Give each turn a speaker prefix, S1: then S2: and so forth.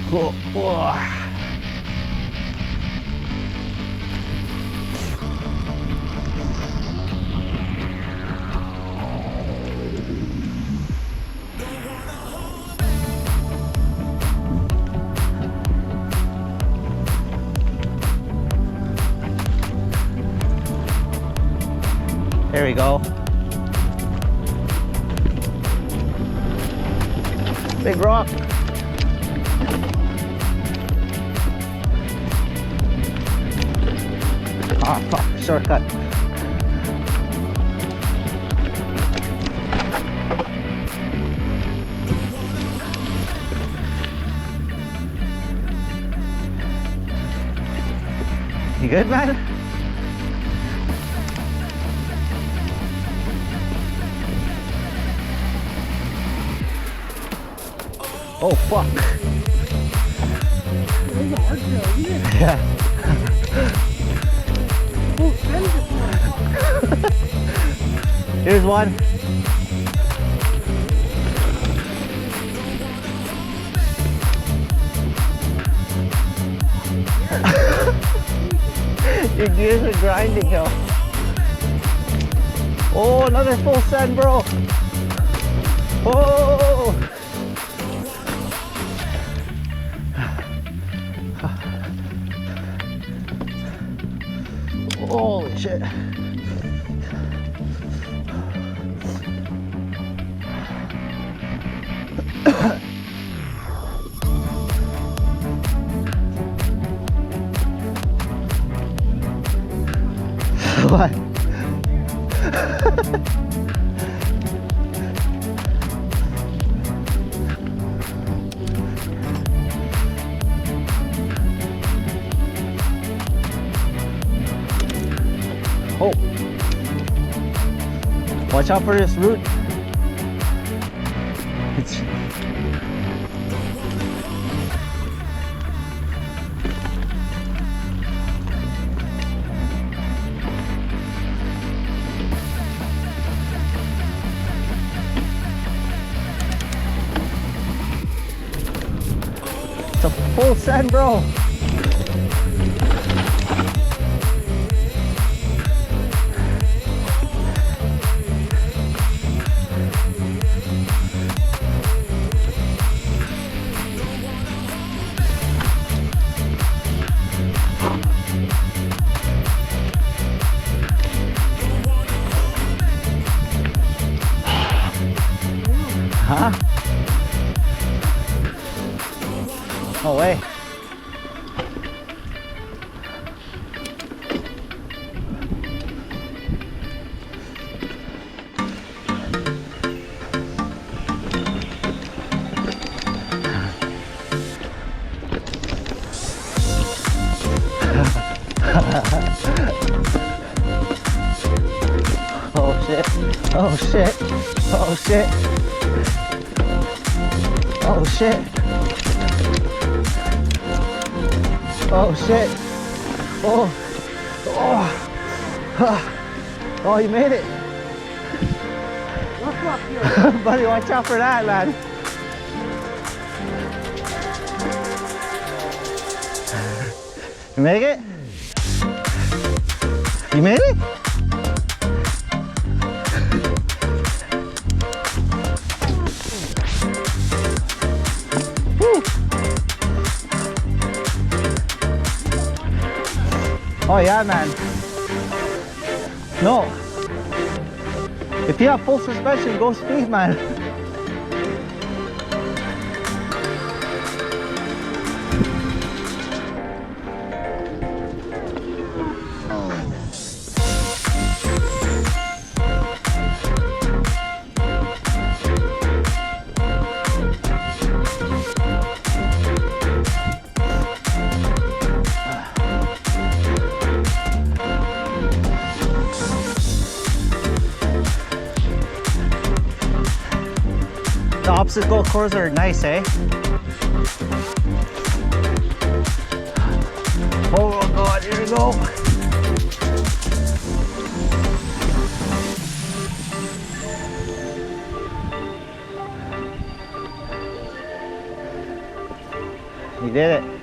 S1: Oh, oh. There we go. Big rock. Ah, fuck, shortcut. You good, man? Oh, fuck. Yeah. Here's one. Your gears are grinding, yo. Oh, another full send, bro. Oh. Holy shit. What? Oh, watch out for this root. It's a full send, bro. Huh? No way. Oh shit. Oh shit. Oh shit. Oh shit. Oh shit. Oh. Oh. Oh, you made it. Buddy, watch out for that, man. You make it? You made it? Woo. Oh yeah, man. No. If you have full suspension, go speed, man. The obstacle courses are nice, eh? Oh god, here we go. You did it.